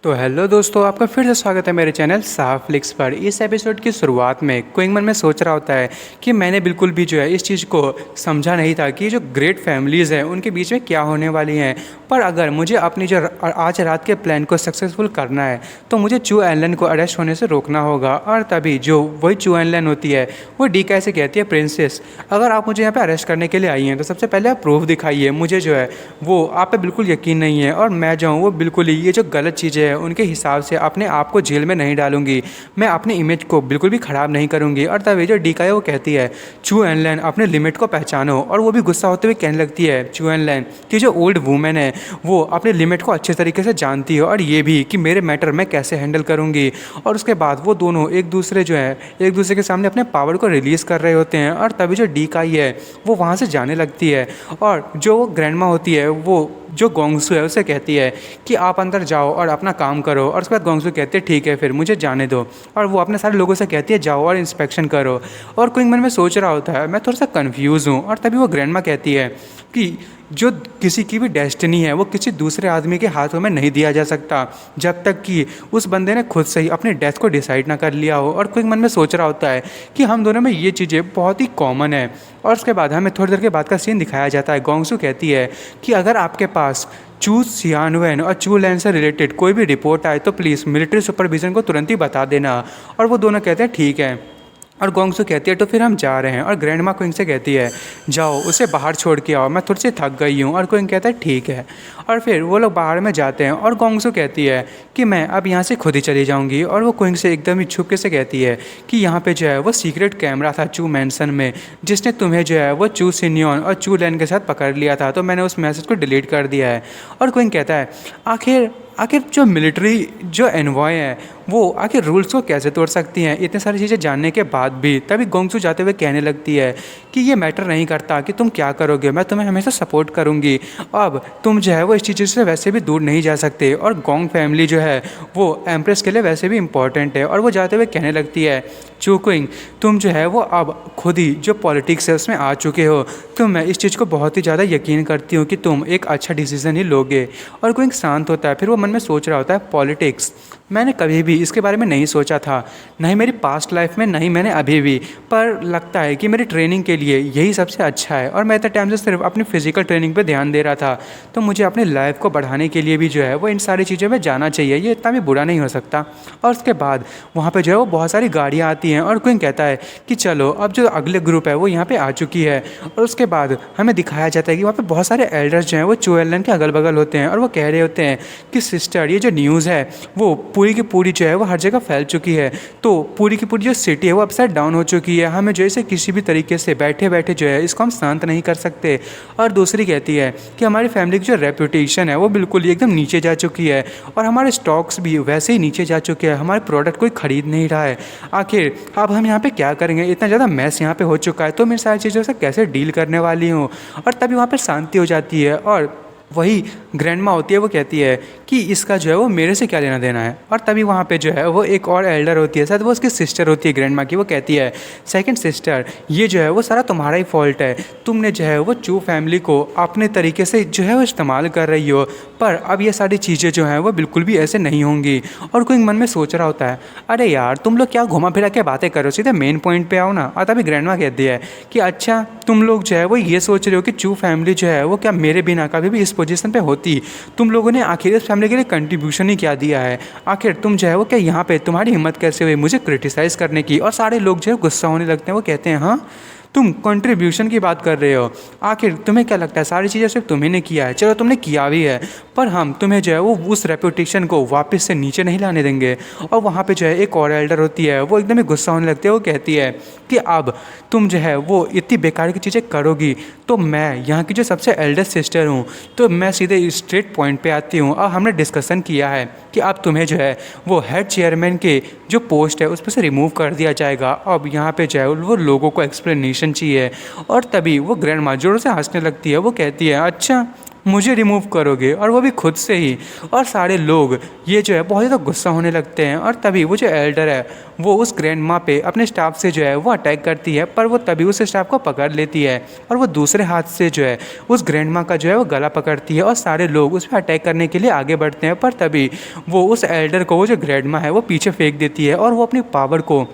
तो हेलो दोस्तों, आपका फिर से स्वागत है मेरे चैनल साफ फ्लिक्स पर। इस एपिसोड की शुरुआत में क्विंगमन में सोच रहा होता है कि मैंने बिल्कुल भी जो है इस चीज़ को समझा नहीं था कि जो ग्रेट फैमिलीज़ हैं उनके बीच में क्या होने वाली हैं। पर अगर मुझे अपनी जो आज रात के प्लान को सक्सेसफुल करना है तो मुझे चू एनलन को अरेस्ट होने से रोकना होगा। और तभी जो वही चू एनलन होती है वो डीकाई से कहती है, प्रिंसेस अगर आप मुझे यहाँ पर अरेस्ट करने के लिए आई हैं तो सबसे पहले आप प्रूफ दिखाइए। मुझे जो है वो आप पे बिल्कुल यकीन नहीं है और मैं जो हूँ वो बिल्कुल ही ये जो गलत चीज़ें हैं उनके हिसाब से अपने आप को जेल में नहीं डालूंगी। मैं अपनी इमेज को बिल्कुल भी ख़राब नहीं करूंगी। और तभी जो डीकाई वो कहती है, चू एनलन अपने लिमिट को पहचानो। और वो भी गुस्सा होते हुए कहने लगती है चू एनलन कि जो ओल्ड वूमेन है वो अपने लिमिट को अच्छे तरीके से जानती है और ये भी कि मेरे मैटर मैं कैसे हैंडल करूँगी। और उसके बाद वो दोनों एक दूसरे के सामने अपने पावर को रिलीज़ कर रहे होते हैं। और तभी जो डीकाई है वो वहाँ से जाने लगती है और जो वो ग्रैंडमा होती है वो जो गोंगसू है उसे कहती है कि आप अंदर जाओ और अपना काम करो। और उसके बाद गोंगसू कहती है ठीक है फिर मुझे जाने दो। और वो अपने सारे लोगों से कहती है जाओ और इंस्पेक्शन करो। और क्विंगमन में सोच रहा होता है मैं थोड़ा सा कन्फ्यूज़ हूँ। और तभी वो ग्रैंडमा कहती है कि जो किसी की भी डेस्टिनी है वो किसी दूसरे आदमी के हाथों में नहीं दिया जा सकता जब तक कि उस बंदे ने खुद से ही अपने डेथ को डिसाइड ना कर लिया हो। और क्विंगमन में सोच रहा होता है कि हम दोनों में ये चीज़ें बहुत ही कॉमन है। और उसके बाद हमें थोड़ी देर के बाद का सीन दिखाया जाता है। गोंगसू कहती है कि अगर आपके पास चू सियानवेन और चू लैन से रिलेटेड कोई भी रिपोर्ट आए तो प्लीज़ मिलिट्री सुपरविजन को तुरंत ही बता देना। और वो दोनों कहते हैं ठीक है। और गोंगसू कहती है तो फिर हम जा रहे हैं। और ग्रैंडमा क्विंग से कहती है जाओ उसे बाहर छोड़ के आओ, मैं थोड़ी सी थक गई हूँ। और क्विंग कहता है ठीक है। और फिर वो लोग बाहर में जाते हैं और गोंगसू कहती है कि मैं अब यहाँ से खुद ही चली जाऊँगी। और वो क्विंग से एकदम ही छुपके से कहती है कि यहाँ पे जो है वो सीक्रेट कैमरा था चू मैंसन में जिसने तुम्हें जो है वो चू सिन्योन और चू लैन के साथ पकड़ लिया था, तो मैंने उस मैसेज को डिलीट कर दिया है। और क्विंग कहता है आखिर जो मिलिट्री जो एनवॉय है वो आखिर रूल्स को कैसे तोड़ सकती हैं इतनी सारी चीज़ें जानने के बाद भी। तभी गोंगसू जाते हुए कहने लगती है कि ये मैटर नहीं करता कि तुम क्या करोगे, मैं तुम्हें हमेशा सपोर्ट करूँगी। अब तुम जो है वो इस चीज़ से वैसे भी दूर नहीं जा सकते और गोंग फैमिली जो है वो एम्प्रेस के लिए वैसे भी इम्पॉर्टेंट है। और वो जाते हुए कहने लगती है चू क्विंग तुम जो है वो अब खुद ही जो पॉलिटिक्स है उसमें आ चुके हो, तो मैं इस चीज़ को बहुत ही ज़्यादा यकीन करती हूँ कि तुम एक अच्छा डिसीजन ही लोगे। और क्विंग शांत होता है। फिर वो मन में सोच रहा होता है पॉलिटिक्स मैंने कभी भी इसके बारे में नहीं सोचा था, नहीं मेरी पास्ट लाइफ में, नहीं मैंने अभी भी, पर लगता है कि मेरी ट्रेनिंग के लिए यही सबसे अच्छा है। और मैं इतने टाइम से सिर्फ अपनी फिजिकल ट्रेनिंग पे ध्यान दे रहा था, तो मुझे अपनी लाइफ को बढ़ाने के लिए भी जो है वो इन सारी चीज़ों में जाना चाहिए, ये इतना भी बुरा नहीं हो सकता। और उसके बाद वहाँ पर जो है वो बहुत सारी गाड़ियाँ आती हैं और क्विंग कहता है कि चलो अब जो अगले ग्रुप है वो यहाँ पर आ चुकी है। और उसके बाद हमें दिखाया जाता है कि वहाँ पर बहुत सारे एल्डर्स जो हैं वो चू एनलन के अगल बगल होते हैं और वो कह रहे होते हैं कि सिस्टर ये जो न्यूज़ है वो पूरी की पूरी जो है वो हर जगह फैल चुकी है, तो पूरी की पूरी जो सिटी है वो अपसाइड डाउन हो चुकी है, हमें जो है किसी भी तरीके से बैठे बैठे जो है इसको हम शांत नहीं कर सकते। और दूसरी कहती है कि हमारी फैमिली की जो रेपुटेशन है वो बिल्कुल ही एकदम नीचे जा चुकी है और हमारे स्टॉक्स भी वैसे ही नीचे जा चुके हैं, हमारे प्रोडक्ट कोई ख़रीद नहीं रहा है। आखिर अब हम यहाँ पर क्या करेंगे, इतना ज़्यादा मैस यहाँ पर हो चुका है, तो मैं सारी चीज़ों से कैसे डील करने वाली हूँ। और तभी वहाँ पर शांति हो जाती है और वही ग्रैंडमा होती है वो कहती है कि इसका जो है वो मेरे से क्या लेना देना है। और तभी वहाँ पे जो है वो एक और एल्डर होती है, शायद वो उसकी सिस्टर होती है ग्रैंडमा की, वो कहती है सेकंड सिस्टर ये जो है वो सारा तुम्हारा ही फॉल्ट है, तुमने जो है वो चू फैमिली को अपने तरीके से जो है वो इस्तेमाल कर रही हो, पर अब ये सारी चीज़ें जो हैं वो बिल्कुल भी ऐसे नहीं होंगी। और कोई मन में सोच रहा होता है अरे यार तुम लोग क्या घुमा फिरा के बातें करो, सीधे मेन पॉइंट पे आओ ना। और तभी ग्रैंडमा कहती है कि अच्छा तुम लोग जो है वो ये सोच रहे हो कि चू फैमिली जो है वो क्या मेरे बिना कभी भी इस पोजीशन पे होती, तुम लोगों ने आखिर इस फैमिली के लिए कंट्रीब्यूशन ही क्या दिया है, आखिर तुम जो है वो क्या यहाँ पे तुम्हारी हिम्मत कैसे हुई मुझे क्रिटिसाइज़ करने की। और सारे लोग जो है गुस्सा होने लगते हैं, वो कहते हैं हाँ तुम कंट्रीब्यूशन की बात कर रहे हो, आखिर तुम्हें क्या लगता है सारी चीज़ें सिर्फ तुम्ही ने किया है, चलो तुमने किया भी है, पर हम तुम्हें जो है वो उस रेपुटेशन को वापस से नीचे नहीं लाने देंगे। और वहाँ पे जो है एक और एल्डर होती है वो एकदम ही गुस्सा होने लगती है, वो कहती है कि अब तुम जो है वो इतनी बेकार की चीज़ें करोगी तो मैं यहाँ की जो सबसे एल्डेस्ट सिस्टर हूँ, तो मैं सीधे स्ट्रेट पॉइंट पे आती हूँ। और हमने डिस्कशन किया है कि अब तुम्हें जो है वो हेड चेयरमैन के जो पोस्ट है उस पर से रिमूव कर दिया जाएगा। अब यहाँ पे जो है वो लोगों को एक्सप्लेनेशन चाहिए। और तभी वो ग्रैंडमा जोरों से हंसने लगती है, वो कहती है अच्छा मुझे रिमूव करोगे, और वो भी खुद से ही। और सारे लोग ये जो है बहुत ज़्यादा गुस्सा होने लगते हैं। और तभी वो जो एल्डर है वो उस ग्रैंड माँ पे अपने स्टाफ से जो है वो अटैक करती है, पर वो तभी उस स्टाफ को पकड़ लेती है और वो दूसरे हाथ से जो है उस ग्रैंड माँ का जो है वो गला पकड़ती है और सारे लोग उस पर अटैक करने के लिए आगे बढ़ते हैं। पर तभी वो उस एल्डर को, वो जो ग्रैंड माँ है, वो पीछे फेंक देती है और वो अपनी पावर को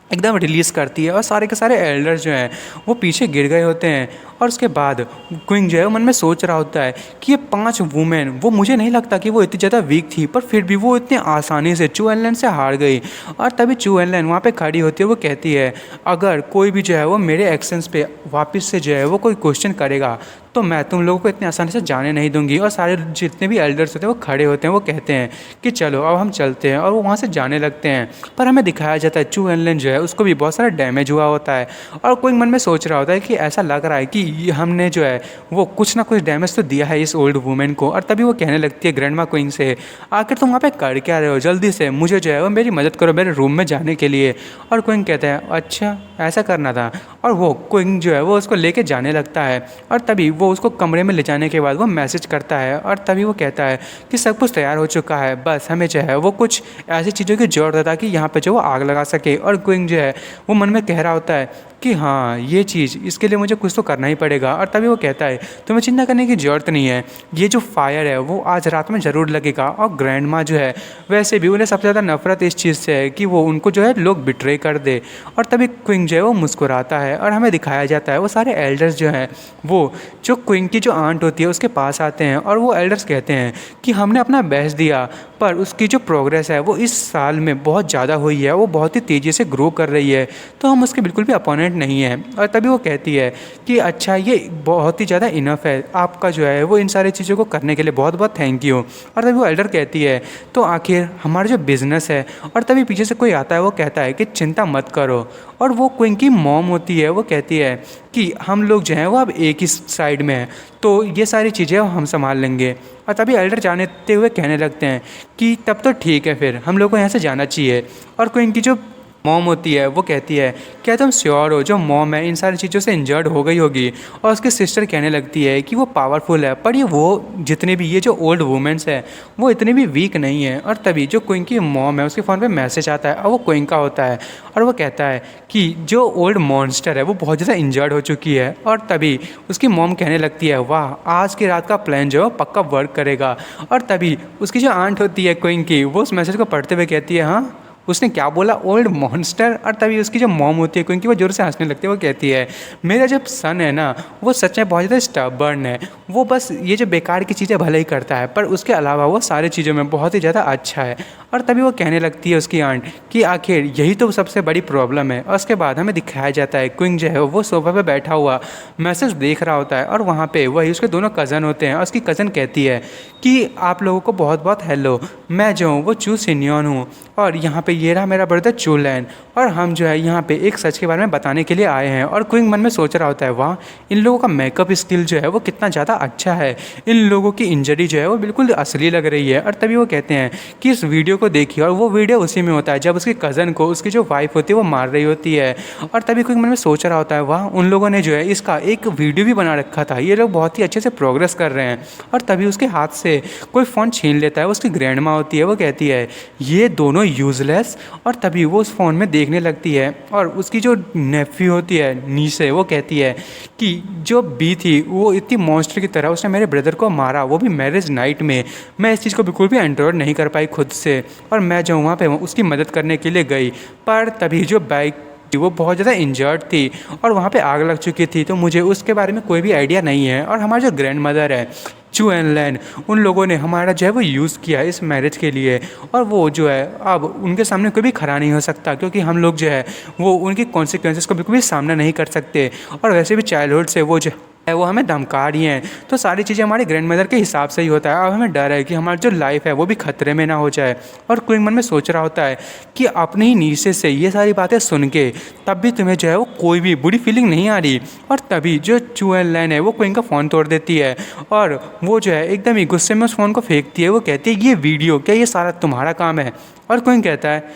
एकदम रिलीज़ करती है और सारे के सारे एल्डर्स जो हैं वो पीछे गिर गए होते हैं। और उसके बाद क्विंग जो है वो मन में सोच रहा होता है कि ये 5 वुमेन, वो मुझे नहीं लगता कि वो इतनी ज़्यादा वीक थी, पर फिर भी वो इतने आसानी से चू एनलैन से हार गई। और तभी चू एनलैन वहाँ पे खड़ी होती है, वो कहती है अगर कोई भी जो है वो मेरे एक्शंस पे वापस से जो है वो कोई क्वेश्चन करेगा तो मैं तुम लोगों को इतनी आसानी से जाने नहीं दूंगी। और सारे जितने भी एल्डर्स होते हैं वो खड़े होते हैं, वो कहते हैं कि चलो अब हम चलते हैं, और वो वहाँ से जाने लगते हैं। पर हमें दिखाया जाता है चू एनलैन जो है उसको भी बहुत सारा डैमेज हुआ होता है और कोई मन में सोच रहा होता है कि ऐसा लग रहा है कि हमने जो है वो कुछ ना कुछ डैमेज तो दिया है इस ओल्ड वुमेन को। और तभी वो कहने लगती है ग्रैंड माँ क्वीन से, आखिर तुम वहाँ पे कर क्या रहे हो, जल्दी से मुझे जो है वो मेरी मदद करो मेरे रूम में जाने के लिए। और क्वीन कहता है अच्छा ऐसा करना था, और वो क्वीन जो है वो उसको लेके जाने लगता है। और तभी वो उसको कमरे में ले जाने के बाद वो मैसेज करता है और तभी वो कहता है कि सब कुछ तैयार हो चुका है, बस हमें जो है वो कुछ ऐसी चीज़ों की ज़रूरत है ताकि यहाँ पे जो वो आग लगा सके। और क्वीन जो है वो मन में कह रहा होता है कि हाँ ये चीज़, इसके लिए मुझे कुछ तो करना ही पड़ेगा। और तभी वो कहता है तुम्हें चिंता करने की ज़रूरत नहीं है, ये जो फायर है वो आज रात में ज़रूर लगेगा। और ग्रैंड माँ जो है वैसे भी उन्हें सबसे ज़्यादा नफरत इस चीज़ से है कि वो उनको जो है लोग बिट्रे कर दे। और तभी क्विंग जो है वो मुस्कुराता है और हमें दिखाया जाता है वो सारे एल्डर्स जो हैं वो जो क्विंग की जो आंट होती है उसके पास आते हैं और वो एल्डर्स कहते हैं कि हमने अपना बेस्ट दिया, पर उसकी जो प्रोग्रेस है वो इस साल में बहुत ज़्यादा हुई है, वो बहुत ही तेज़ी से ग्रो कर रही है, तो हम उसके बिल्कुल भी अपोनेंट नहीं है। और तभी वो कहती है कि अच्छा ये बहुत ही ज़्यादा इनफ है, आपका जो है वो इन सारी चीज़ों को करने के लिए बहुत बहुत थैंक यू। और तभी वो एल्डर कहती है तो आखिर हमारा जो बिज़नेस है। और तभी पीछे से कोई आता है, वो कहता है कि चिंता मत करो। और वो क्वीन की मॉम होती है, वो कहती है कि हम लोग जो हैं वो अब एक ही साइड में हैं, तो ये सारी चीज़ें हम संभाल लेंगे। और तभी एल्डर जाने हुए कहने लगते हैं कि तब तो ठीक है, फिर हम लोग को यहाँ से जाना चाहिए। और क्वीन की जो मॉम होती है वो कहती है क्या तुम श्योर हो जो मॉम है इन सारी चीज़ों से इंजर्ड हो गई होगी। और उसकी सिस्टर कहने लगती है कि वो पावरफुल है, पर ये वो जितने भी ये जो ओल्ड वुमेंस है वो इतने भी वीक नहीं है। और तभी जो क्वीन की मॉम है उसके फ़ोन पे मैसेज आता है और वो क्वीन का होता है और वो कहता है कि जो ओल्ड मॉन्स्टर है वो बहुत ज़्यादा इंजर्ड हो चुकी है। और तभी उसकी मॉम कहने लगती है वाह आज की रात का प्लान जो है पक्का वर्क करेगा। और तभी उसकी जो आंट होती है क्वीन की, वो उस मैसेज को पढ़ते हुए कहती है हाँ उसने क्या बोला, ओल्ड मॉन्स्टर। और तभी उसकी जो मॉम होती है क्योंकि वो जोर से हंसने लगती है, वो कहती है मेरा जब सन है ना वो सच में बहुत ज़्यादा स्टबर्न है, वो बस ये जो बेकार की चीज़ें भले ही करता है पर उसके अलावा वो सारी चीज़ों में बहुत ही ज़्यादा अच्छा है। और तभी वो कहने लगती है उसकी आंट कि आखिर यही तो सबसे बड़ी प्रॉब्लम है। और उसके बाद हमें दिखाया जाता है क्विंग जो है वो सोफा पे बैठा हुआ मैसेज देख रहा होता है और वहाँ पे वही उसके दोनों कज़न होते हैं। और उसकी कज़न कहती है कि आप लोगों को बहुत बहुत हेलो, मैं जो हूँ वो चू सिन्योन हूँ और यहाँ पे ये रहा मेरा ब्रदर चूलैन, और हम जो है यहाँ पे एक सच के बारे में बताने के लिए आए हैं। और क्विंग मन में सोच रहा होता है वाह इन लोगों का मेकअप स्किल जो है वो कितना ज़्यादा अच्छा है, इन लोगों की इंजरी जो है वो बिल्कुल असली लग रही है। और तभी वो कहते हैं कि इस वीडियो को देखिए, और वो वीडियो उसी में होता है जब उसकी कज़न को उसकी जो वाइफ होती है वो मार रही होती है। और तभी क्विंग मन में सोच रहा होता है वाह उन लोगों ने जो है इसका एक वीडियो भी बना रखा था, ये लोग बहुत ही अच्छे से प्रोग्रेस कर रहे हैं। और तभी उसके हाथ से कोई फ़ोन छीन लेता है, उसकी ग्रैंड माँ होती है, वो कहती है ये दोनों यूज़लेस। और तभी वो उस फ़ोन में देखने लगती है और उसकी जो नेफ्यू होती है नीसे, वो कहती है कि जो बी थी वो इतनी मॉन्स्टर की तरह उसने मेरे ब्रदर को मारा, वो भी मैरिज नाइट में। मैं इस चीज़ को बिल्कुल भी एंड्रॉयड नहीं कर पाई खुद से, और मैं जो वहाँ पे उसकी मदद करने के लिए गई, पर तभी जो बाइक वो बहुत ज़्यादा इंजर्ड थी और वहाँ पे आग लग चुकी थी, तो मुझे उसके बारे में कोई भी आइडिया नहीं है। और हमारे जो ग्रैंड मदर है चू एन लैन, उन लोगों ने हमारा जो है वो यूज़ किया इस मैरिज के लिए, और वो जो है अब उनके सामने कोई भी खड़ा नहीं हो सकता क्योंकि हम लोग जो है वो उनकी कॉन्सिक्वेंसेस को बिल्कुल भी सामना नहीं कर सकते। और वैसे भी चाइल्डहुड से वो जो है वो हमें धमका रही हैं, तो सारी चीज़ें हमारे ग्रैंड मदर के हिसाब से ही होता है। अब हमें डर है कि हमारी जो लाइफ है वो भी खतरे में ना हो जाए। और क्विंग मन में सोच रहा होता है कि अपने ही नीचे से ये सारी बातें सुन के तब भी तुम्हें जो है वो कोई भी बुरी फीलिंग नहीं आ रही। और तभी जो चू एन लैन है वो क्विंग का फ़ोन तोड़ देती है और वो जो है एकदम ही गुस्से में उस फ़ोन को फेंकती है। वो कहती है ये वीडियो क्या ये सारा तुम्हारा काम है? और क्विंग कहता है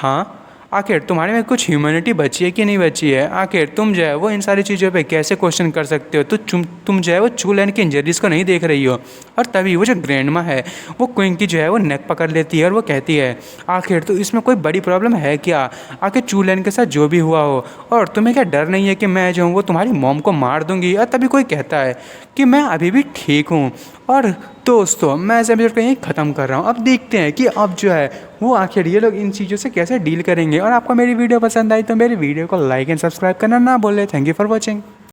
हाँ आखिर तुम्हारे में कुछ ह्यूमैनिटी बची है कि नहीं बची है? आखिर तुम जो है वो इन सारी चीज़ों पे कैसे क्वेश्चन कर सकते हो? तो तुम जो है वो चूल की इंजरीज़ को नहीं देख रही हो। और तभी वो जो ग्रैंडमा है वो क्वीन की जो है वो नेक पकड़ लेती है और वो कहती है, आखिर तो इसमें कोई बड़ी प्रॉब्लम है क्या? आखिर चूल के साथ जो भी हुआ हो, और तुम्हें क्या डर नहीं है कि मैं जो हूँ वो तुम्हारी मॉम को मार दूंगी? और तभी कोई कहता है कि मैं अभी भी ठीक हूँ। और दोस्तों, मैं इस एपिसोड को यहीं ख़त्म कर रहा हूँ। अब देखते हैं कि अब जो है वो आखिर ये लोग इन चीज़ों से कैसे डील करेंगे। और आपको मेरी वीडियो पसंद आई तो मेरी वीडियो को लाइक एंड सब्सक्राइब करना ना भूलें। Thank you for watching.